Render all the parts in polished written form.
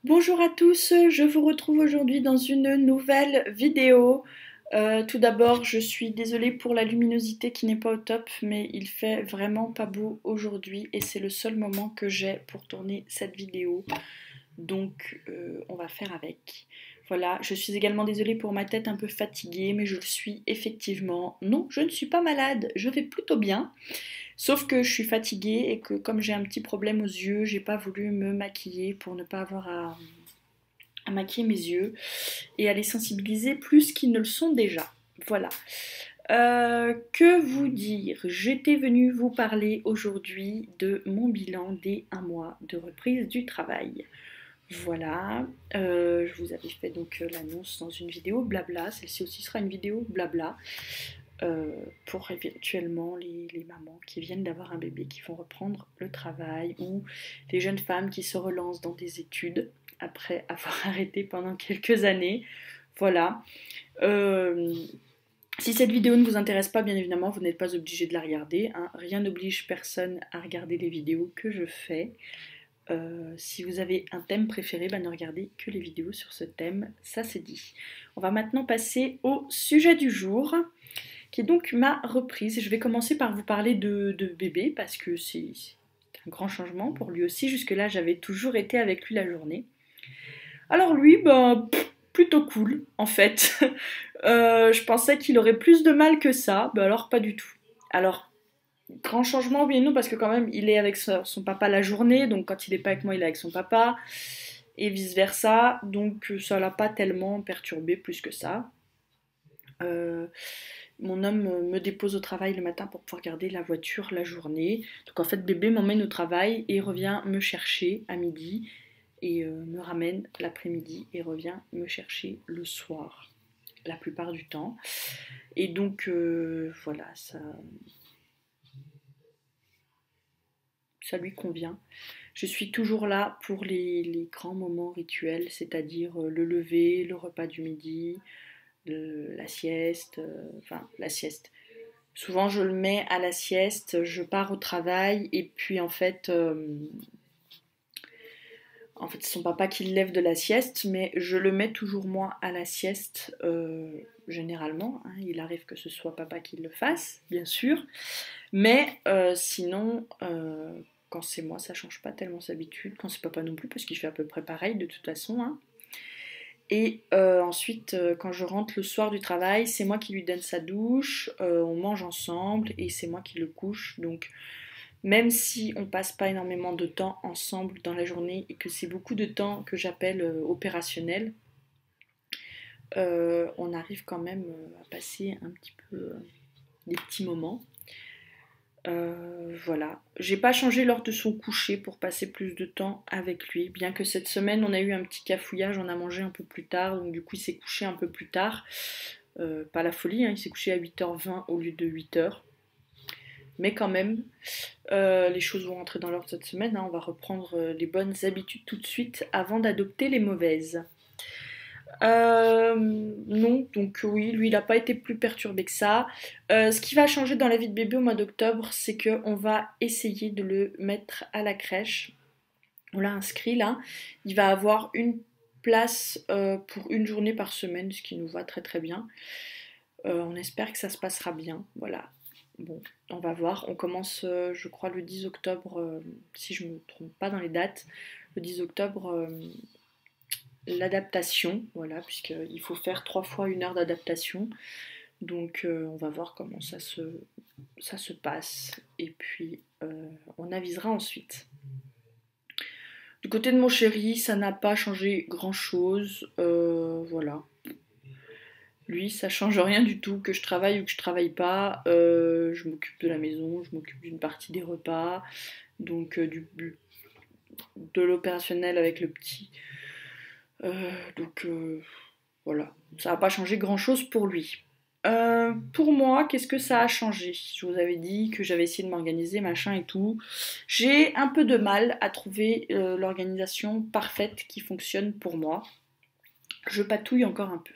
Bonjour à tous, je vous retrouve aujourd'hui dans une nouvelle vidéo. Tout d'abord, je suis désolée pour la luminosité qui n'est pas au top, mais il fait vraiment pas beau aujourd'hui et c'est le seul moment que j'ai pour tourner cette vidéo. Donc, on va faire avec. Voilà, je suis également désolée pour ma tête un peu fatiguée, mais je le suis effectivement. Non, je ne suis pas malade, je vais plutôt bien. Sauf que je suis fatiguée et que comme j'ai un petit problème aux yeux, j'ai pas voulu me maquiller pour ne pas avoir à maquiller mes yeux et à les sensibiliser plus qu'ils ne le sont déjà. Voilà. Que vous dire? J'étais venue vous parler aujourd'hui de mon bilan des 1 mois de reprise du travail. Voilà, je vous avais fait donc l'annonce dans une vidéo blabla, celle-ci aussi sera une vidéo blabla pour éventuellement les mamans qui viennent d'avoir un bébé, qui vont reprendre le travail ou les jeunes femmes qui se relancent dans des études après avoir arrêté pendant quelques années. Voilà. Euh, Si cette vidéo ne vous intéresse pas, bien évidemment, vous n'êtes pas obligé de la regarder, hein. Rien n'oblige personne à regarder les vidéos que je fais. Si vous avez un thème préféré, ne regardez que les vidéos sur ce thème, ça c'est dit. On va maintenant passer au sujet du jour, qui est donc ma reprise. Je vais commencer par vous parler de bébé, parce que c'est un grand changement pour lui aussi. Jusque-là, j'avais toujours été avec lui la journée. Alors lui, plutôt cool, en fait. Je pensais qu'il aurait plus de mal que ça, alors pas du tout. Alors, grand changement, oui et non, parce que quand même, il est avec son papa la journée, donc quand il n'est pas avec moi, il est avec son papa, et vice-versa, donc ça l'a pas tellement perturbé plus que ça. Euh, Mon homme me dépose au travail le matin pour pouvoir garder la voiture la journée. Donc en fait, bébé m'emmène au travail et revient me chercher à midi et me ramène l'après-midi et revient me chercher le soir, la plupart du temps. Et donc voilà, ça lui convient. Je suis toujours là pour les grands moments rituels, c'est-à-dire le lever, le repas du midi, la sieste, enfin la sieste. Souvent je le mets à la sieste, je pars au travail et puis en fait c'est son papa qui le lève de la sieste, mais je le mets toujours moi à la sieste généralement, hein. Il arrive que ce soit papa qui le fasse, bien sûr, mais sinon quand c'est moi ça change pas tellement d'habitude, quand c'est papa non plus parce qu'il fait à peu près pareil de toute façon, hein. Et ensuite, quand je rentre le soir du travail, c'est moi qui lui donne sa douche, on mange ensemble et c'est moi qui le couche. Donc même si on passe pas énormément de temps ensemble dans la journée et que c'est beaucoup de temps que j'appelle opérationnel, on arrive quand même à passer un petit peu des petits moments. Voilà. J'ai pas changé l'heure de son coucher pour passer plus de temps avec lui, bien que cette semaine on a eu un petit cafouillage, on a mangé un peu plus tard, donc du coup il s'est couché un peu plus tard. Pas la folie, hein, il s'est couché à 8h20 au lieu de 8h. Mais quand même, les choses vont rentrer dans l'ordre cette semaine, hein. On va reprendre les bonnes habitudes tout de suite avant d'adopter les mauvaises. Non, donc oui, lui il n'a pas été plus perturbé que ça. Ce qui va changer dans la vie de bébé au mois d'octobre, c'est qu'on va essayer de le mettre à la crèche. On l'a inscrit là. Il va avoir une place pour une journée par semaine, ce qui nous va très très bien. On espère que ça se passera bien. Voilà. Bon, on va voir. On commence, je crois, le 10 octobre, si je ne me trompe pas dans les dates. Le 10 octobre, l'adaptation, voilà, puisqu'il faut faire 3 fois 1 heure d'adaptation. Donc on va voir comment ça se passe et puis on avisera ensuite. Du côté de mon chéri, ça n'a pas changé grand chose, voilà. Lui, ça change rien du tout, que je travaille ou que je travaille pas. Je m'occupe de la maison, je m'occupe d'une partie des repas, donc de l'opérationnel avec le petit. Donc voilà, ça n'a pas changé grand chose pour lui. Pour moi, qu'est-ce que ça a changé? Je vous avais dit que j'avais essayé de m'organiser, machin et tout. J'ai un peu de mal à trouver l'organisation parfaite qui fonctionne pour moi. Je patouille encore un peu.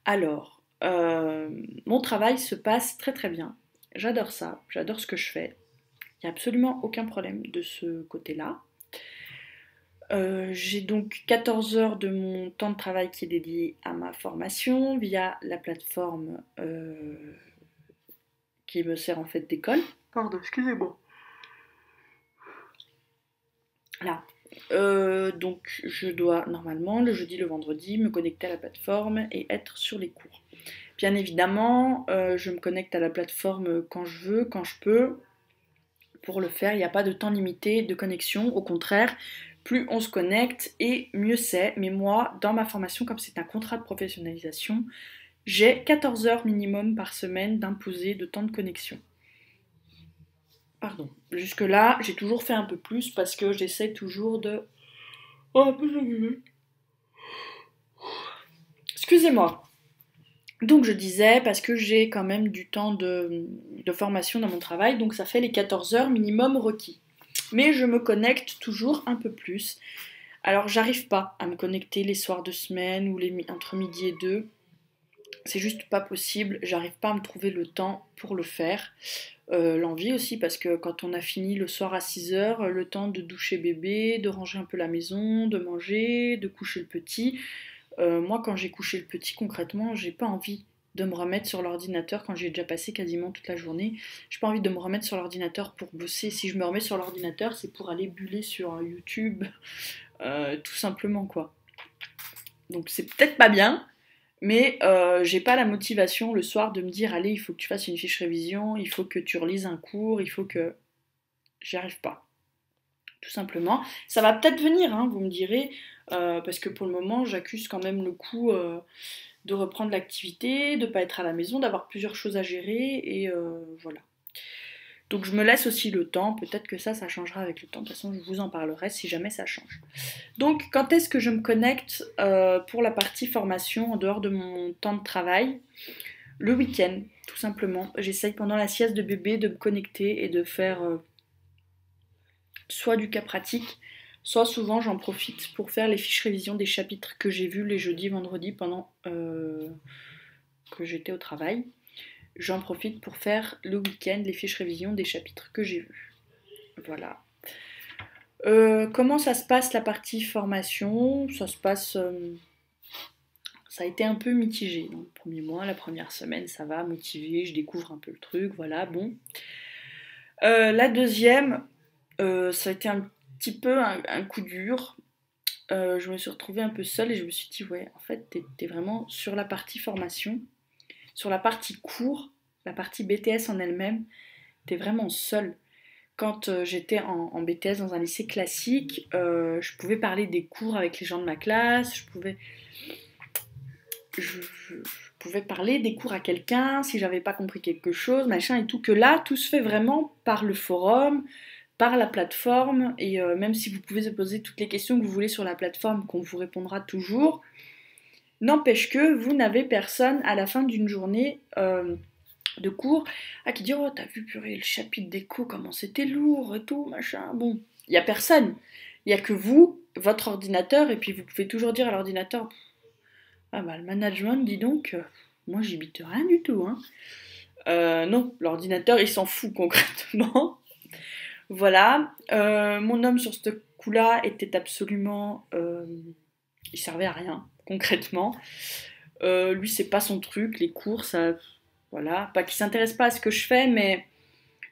Alors, mon travail se passe très très bien. J'adore ça, j'adore ce que je fais. Il n'y a absolument aucun problème de ce côté-là. J'ai donc 14 heures de mon temps de travail qui est dédié à ma formation via la plateforme qui me sert en fait d'école. Pardon, excusez-moi. Là. Donc je dois normalement le jeudi, le vendredi me connecter à la plateforme et être sur les cours. Bien évidemment, je me connecte à la plateforme quand je veux, quand je peux. Pour le faire, il n'y a pas de temps limité de connexion, au contraire, plus on se connecte et mieux c'est. Mais moi, dans ma formation, comme c'est un contrat de professionnalisation, j'ai 14 heures minimum par semaine d'imposé de temps de connexion. Pardon. Jusque-là, j'ai toujours fait un peu plus parce que j'essaie toujours de... Oh, un peu de... Excusez-moi. Donc je disais, parce que j'ai quand même du temps de formation dans mon travail, donc ça fait les 14 heures minimum requis. Mais je me connecte toujours un peu plus. Alors j'arrive pas à me connecter les soirs de semaine ou entre midi et deux. C'est juste pas possible, j'arrive pas à me trouver le temps pour le faire. L'envie aussi, parce que quand on a fini le soir à 6 heures, le temps de doucher bébé, de ranger un peu la maison, de manger, de coucher le petit. Moi, quand j'ai couché le petit, concrètement, j'ai pas envie de me remettre sur l'ordinateur quand j'ai déjà passé quasiment toute la journée. J'ai pas envie de me remettre sur l'ordinateur pour bosser. Si je me remets sur l'ordinateur, c'est pour aller buller sur un YouTube, tout simplement quoi. Donc c'est peut-être pas bien, mais j'ai pas la motivation le soir de me dire allez, il faut que tu fasses une fiche révision, il faut que tu relises un cours, il faut que... J'y arrive pas, tout simplement. Ça va peut-être venir, hein, vous me direz, parce que pour le moment j'accuse quand même le coup de reprendre l'activité, de pas être à la maison, d'avoir plusieurs choses à gérer, et voilà. Donc je me laisse aussi le temps, peut-être que ça changera avec le temps, de toute façon je vous en parlerai si jamais ça change. Donc quand est-ce que je me connecte pour la partie formation en dehors de mon temps de travail? Le week-end, tout simplement. J'essaye pendant la sieste de bébé de me connecter et de faire soit du cas pratique, soit souvent j'en profite pour faire les fiches révision des chapitres que j'ai vus les jeudis, vendredis pendant que j'étais au travail. J'en profite pour faire le week-end les fiches révision des chapitres que j'ai vus. Voilà. Comment ça se passe la partie formation? Ça se passe... ça a été un peu mitigé dans le premier mois, la première semaine ça va, motivé, je découvre un peu le truc, voilà, bon. La deuxième, ça a été un petit peu un coup dur. Je me suis retrouvée un peu seule et je me suis dit, ouais, en fait, t'es vraiment sur la partie formation, sur la partie cours, la partie BTS en elle-même, t'es vraiment seule. Quand j'étais en BTS dans un lycée classique, je pouvais parler des cours avec les gens de ma classe, je pouvais parler des cours à quelqu'un si j'avais pas compris quelque chose, machin et tout, que là, tout se fait vraiment par le forum, par la plateforme, et même si vous pouvez se poser toutes les questions que vous voulez sur la plateforme, qu'on vous répondra toujours, n'empêche que vous n'avez personne à la fin d'une journée de cours qui dit oh t'as vu purée le chapitre d'éco comment c'était lourd et tout machin, bon, il y a personne, il y a que vous, votre ordinateur, et puis vous pouvez toujours dire à l'ordinateur ah bah le management dis donc, moi j'y bite rien du tout hein. Non, l'ordinateur il s'en fout concrètement. Voilà, mon homme sur ce coup-là était absolument... il servait à rien, concrètement. Lui, c'est pas son truc, les cours, ça... Voilà, pas qu'il s'intéresse pas à ce que je fais, mais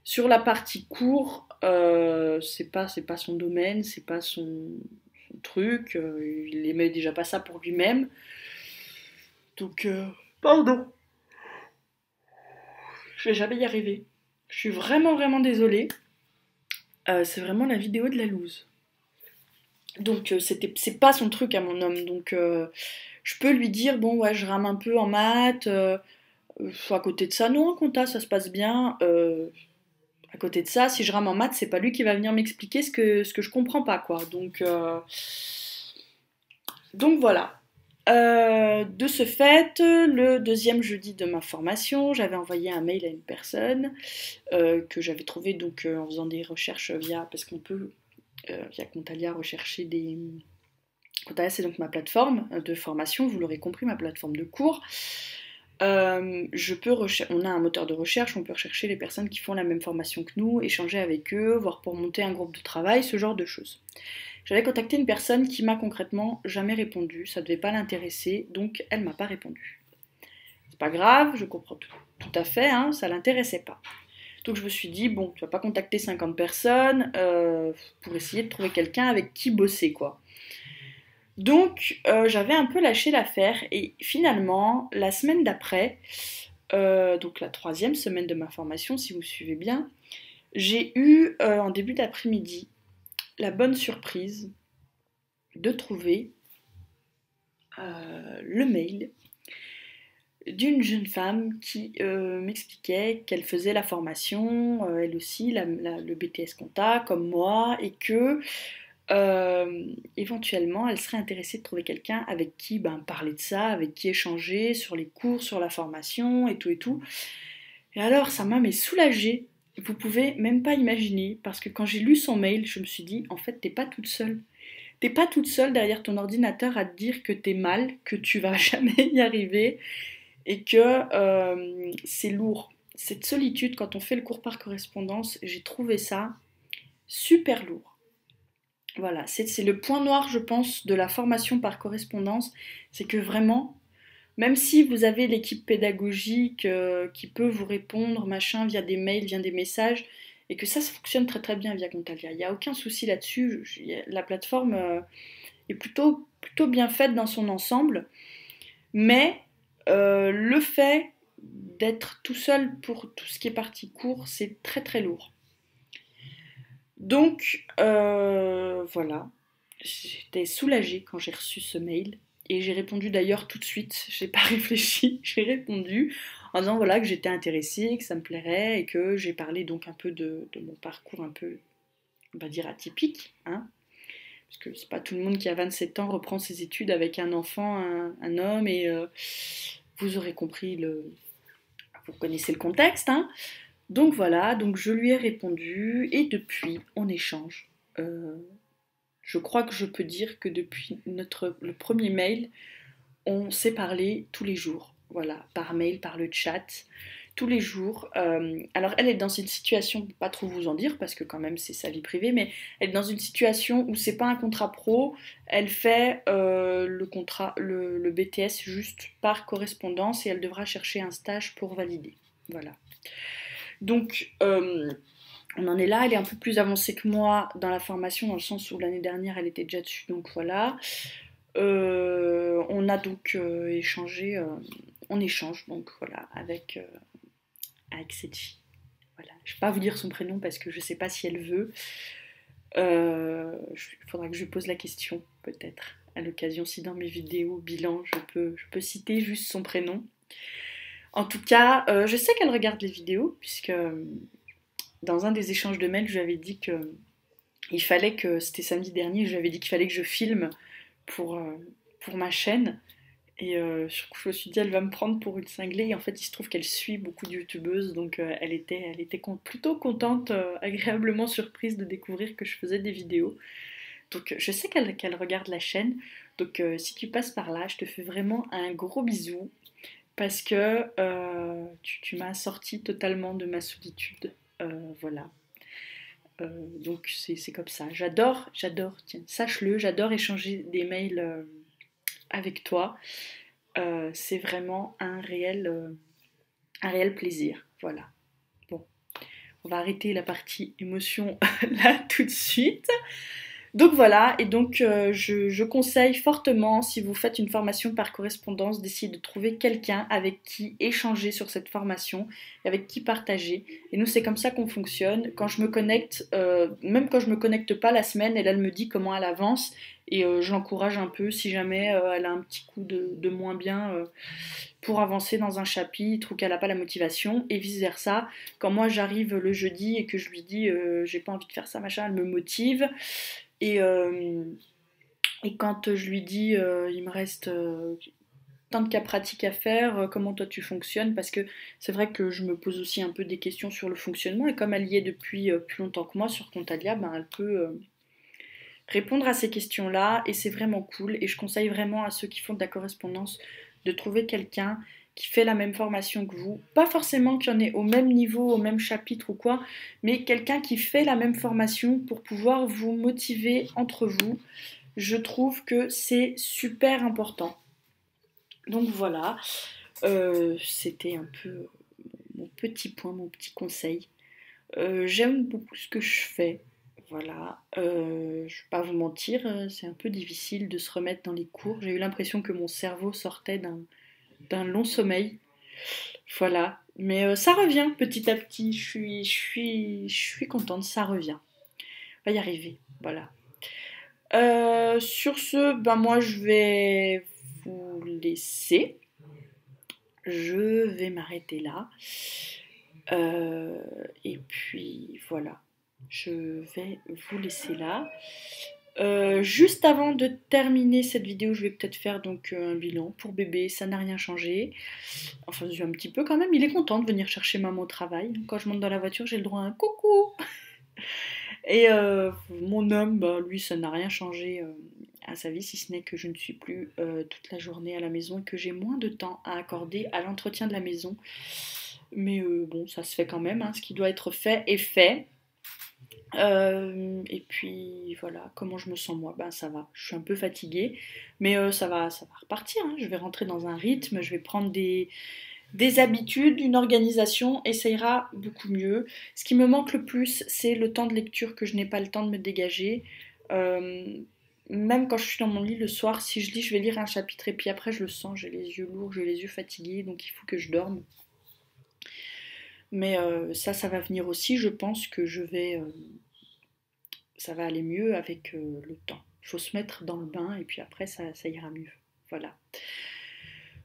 sur la partie cours, c'est pas son domaine, c'est pas son truc, il aimait déjà pas ça pour lui-même. Donc, pardon, je vais jamais y arriver. Je suis vraiment, vraiment désolée. C'est vraiment la vidéo de la loose. Donc c'est pas son truc à mon homme. Donc je peux lui dire bon ouais je rame un peu en maths. À côté de ça non compta ça se passe bien. À côté de ça si je rame en maths c'est pas lui qui va venir m'expliquer ce que je comprends pas quoi. Donc voilà. De ce fait, le deuxième jeudi de ma formation, j'avais envoyé un mail à une personne que j'avais trouvé donc en faisant des recherches parce qu'on peut via Contalia rechercher des... Contalia c'est donc ma plateforme de formation, vous l'aurez compris, ma plateforme de cours. on a un moteur de recherche, on peut rechercher les personnes qui font la même formation que nous, échanger avec eux, voire pour monter un groupe de travail, ce genre de choses. J'avais contacté une personne qui m'a concrètement jamais répondu, ça devait pas l'intéresser, donc elle m'a pas répondu. C'est pas grave, je comprends tout à fait, hein, ça l'intéressait pas. Donc je me suis dit, bon, tu vas pas contacter 50 personnes pour essayer de trouver quelqu'un avec qui bosser, quoi. Donc j'avais un peu lâché l'affaire et finalement, la semaine d'après, donc la 3e semaine de ma formation, si vous suivez bien, j'ai eu en début d'après-midi la bonne surprise de trouver le mail d'une jeune femme qui m'expliquait qu'elle faisait la formation, elle aussi, le BTS Compta, comme moi, et que éventuellement elle serait intéressée de trouver quelqu'un avec qui parler de ça, avec qui échanger sur les cours, sur la formation, et tout et tout. Et alors ça m'a soulagée, vous pouvez même pas imaginer, parce que quand j'ai lu son mail, je me suis dit, en fait, t'es pas toute seule. T'es pas toute seule derrière ton ordinateur à te dire que t'es mal, que tu vas jamais y arriver, et que c'est lourd. Cette solitude, quand on fait le cours par correspondance, j'ai trouvé ça super lourd. Voilà, c'est le point noir, je pense, de la formation par correspondance, c'est que vraiment, même si vous avez l'équipe pédagogique qui peut vous répondre, machin, via des mails, via des messages, et que ça fonctionne très très bien via Contalia, il n'y a aucun souci là-dessus, la plateforme est plutôt bien faite dans son ensemble, mais le fait d'être tout seul pour tout ce qui est partie cours, c'est très très lourd. Donc voilà, j'étais soulagée quand j'ai reçu ce mail et j'ai répondu d'ailleurs tout de suite, j'ai pas réfléchi, j'ai répondu en disant voilà que j'étais intéressée, que ça me plairait et que j'ai parlé donc un peu de mon parcours un peu, on va dire atypique, hein, parce que c'est pas tout le monde qui à 27 ans reprend ses études avec un enfant, un homme et vous aurez compris vous connaissez le contexte, hein. Donc voilà, donc je lui ai répondu et depuis on échange. Je crois que je peux dire que depuis le premier mail, on s'est parlé tous les jours. Voilà, par mail, par le chat, tous les jours. Alors elle est dans une situation, pas trop vous en dire parce que quand même c'est sa vie privée, mais elle est dans une situation où c'est pas un contrat pro. Elle fait le BTS juste par correspondance et elle devra chercher un stage pour valider. Voilà. Donc on en est là, elle est un peu plus avancée que moi dans la formation, dans le sens où l'année dernière elle était déjà dessus, donc voilà. On a donc échangé, on échange donc voilà avec cette fille. Voilà. Je ne vais pas vous dire son prénom parce que je ne sais pas si elle veut. Il faudra que je lui pose la question peut-être à l'occasion, si dans mes vidéos bilan je peux citer juste son prénom. En tout cas, je sais qu'elle regarde les vidéos puisque dans un des échanges de mails, je lui avais dit que il fallait que, c'était samedi dernier, je lui avais dit qu'il fallait que je filme pour ma chaîne. Et je me suis dit, elle va me prendre pour une cinglée. Et en fait, il se trouve qu'elle suit beaucoup de youtubeuses. Donc, elle était plutôt contente, agréablement surprise de découvrir que je faisais des vidéos. Donc, je sais qu'elle regarde la chaîne. Donc, si tu passes par là, je te fais vraiment un gros bisou. Parce que tu m'as sorti totalement de ma solitude. Voilà. Donc c'est comme ça. J'adore, tiens, sache-le, j'adore échanger des mails avec toi. C'est vraiment un réel plaisir. Voilà. Bon, on va arrêter la partie émotion là tout de suite. Donc voilà, et donc je conseille fortement, si vous faites une formation par correspondance, d'essayer de trouver quelqu'un avec qui échanger sur cette formation, avec qui partager. Et nous, c'est comme ça qu'on fonctionne. Quand je me connecte, même quand je me connecte pas la semaine, elle me dit comment elle avance, et je l'encourage un peu si jamais elle a un petit coup de moins bien pour avancer dans un chapitre ou qu'elle n'a pas la motivation, et vice versa. Quand moi j'arrive le jeudi et que je lui dis j'ai pas envie de faire ça, machin, elle me motive. Et quand je lui dis il me reste tant de cas pratiques à faire, comment toi tu fonctionnes, parce que c'est vrai que je me pose aussi un peu des questions sur le fonctionnement, et comme elle y est depuis plus longtemps que moi sur Contalia, elle peut répondre à ces questions-là, et c'est vraiment cool, et je conseille vraiment à ceux qui font de la correspondance de trouver quelqu'un qui fait la même formation que vous. Pas forcément qu'il y en ait au même niveau, au même chapitre ou quoi, mais quelqu'un qui fait la même formation pour pouvoir vous motiver entre vous. Je trouve que c'est super important. Donc voilà, c'était un peu mon petit point, mon petit conseil. J'aime beaucoup ce que je fais. Voilà, je ne vais pas vous mentir, c'est un peu difficile de se remettre dans les cours. J'ai eu l'impression que mon cerveau sortait d'un long sommeil. Voilà, mais ça revient petit à petit. Je suis contente, ça revient. On va y arriver. Voilà. Sur ce, ben moi je vais vous laisser. Je vais m'arrêter là. Et puis voilà, je vais vous laisser là. Juste avant de terminer cette vidéo, je vais peut-être faire donc un bilan pour bébé, ça n'a rien changé. Enfin, un petit peu quand même, il est content de venir chercher maman au travail. Quand je monte dans la voiture, j'ai le droit à un coucou. Et mon homme, bah, lui, ça n'a rien changé à sa vie, si ce n'est que je ne suis plus toute la journée à la maison et que j'ai moins de temps à accorder à l'entretien de la maison. Mais bon, ça se fait quand même, hein, ce qui doit être fait est fait. Et puis voilà, comment je me sens moi, ben ça va, je suis un peu fatiguée, mais ça va repartir, hein. Je vais rentrer dans un rythme, je vais prendre des habitudes, une organisation et ça ira beaucoup mieux. Ce qui me manque le plus, c'est le temps de lecture que je n'ai pas le temps de me dégager. Euh, Même quand je suis dans mon lit le soir, si je lis, je vais lire un chapitre et puis après je le sens, j'ai les yeux lourds, j'ai les yeux fatigués, donc il faut que je dorme. Mais ça va venir aussi, je pense que ça va aller mieux avec le temps. Il faut se mettre dans le bain et puis après ça ira mieux. Voilà.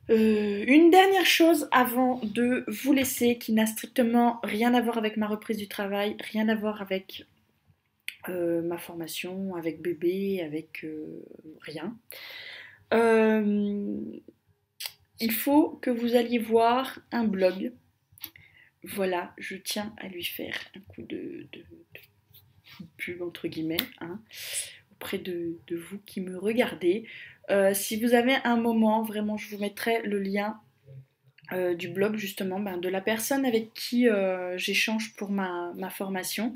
Une dernière chose avant de vous laisser qui n'a strictement rien à voir avec ma reprise du travail, rien à voir avec ma formation, avec bébé, avec rien. Il faut que vous alliez voir un blog. Voilà, je tiens à lui faire un coup de pub entre guillemets, hein, auprès de vous qui me regardez. Si vous avez un moment, vraiment, je vous mettrai le lien du blog justement de la personne avec qui j'échange pour ma formation,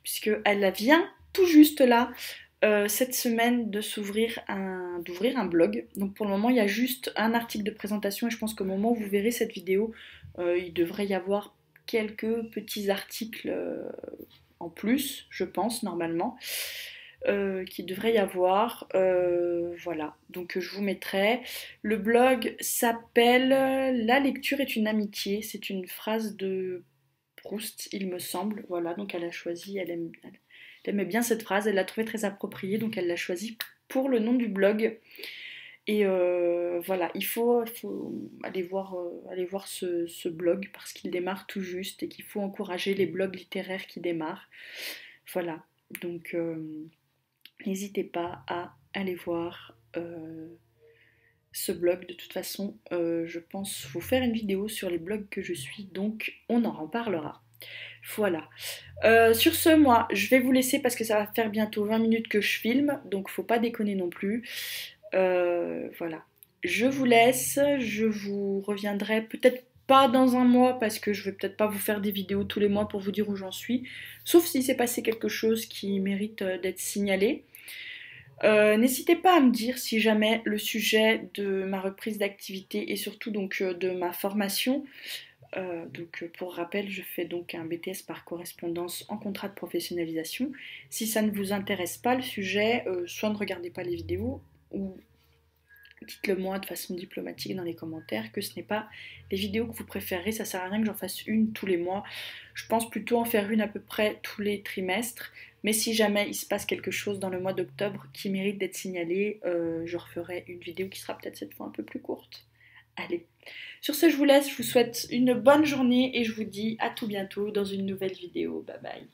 puisqu'elle vient tout juste là cette semaine d'ouvrir un blog. Donc pour le moment il y a juste un article de présentation et je pense qu'au moment où vous verrez cette vidéo il devrait y avoir quelques petits articles en plus, je pense normalement. Qu'il devrait y avoir. Voilà, donc je vous mettrai. Le blog s'appelle La lecture est une amitié. C'est une phrase de Proust, il me semble. Voilà, donc elle a choisi, elle aimait bien cette phrase, elle l'a trouvée très appropriée, donc elle l'a choisie pour le nom du blog. Et voilà, il faut aller voir ce blog parce qu'il démarre tout juste et qu'il faut encourager les blogs littéraires qui démarrent. Voilà, donc n'hésitez pas à aller voir ce blog. De toute façon, je pense vous faire une vidéo sur les blogs que je suis, donc on en reparlera. Voilà. Sur ce, moi, je vais vous laisser parce que ça va faire bientôt 20 minutes que je filme, donc faut pas déconner non plus. Voilà. Je vous laisse, je vous reviendrai peut-être pas dans un mois parce que je vais peut-être pas vous faire des vidéos tous les mois pour vous dire où j'en suis, sauf si c'est passé quelque chose qui mérite d'être signalé. N'hésitez pas à me dire si jamais le sujet de ma reprise d'activité et surtout donc de ma formation, donc pour rappel je fais donc un BTS par correspondance en contrat de professionnalisation. Si ça ne vous intéresse pas le sujet, soit ne regardez pas les vidéos ou dites-le moi de façon diplomatique dans les commentaires que ce n'est pas les vidéos que vous préférez, ça sert à rien que j'en fasse une tous les mois. Je pense plutôt en faire une à peu près tous les trimestres. Mais si jamais il se passe quelque chose dans le mois d'octobre qui mérite d'être signalé, je referai une vidéo qui sera peut-être cette fois un peu plus courte. Allez, sur ce je vous laisse, je vous souhaite une bonne journée et je vous dis à tout bientôt dans une nouvelle vidéo. Bye bye.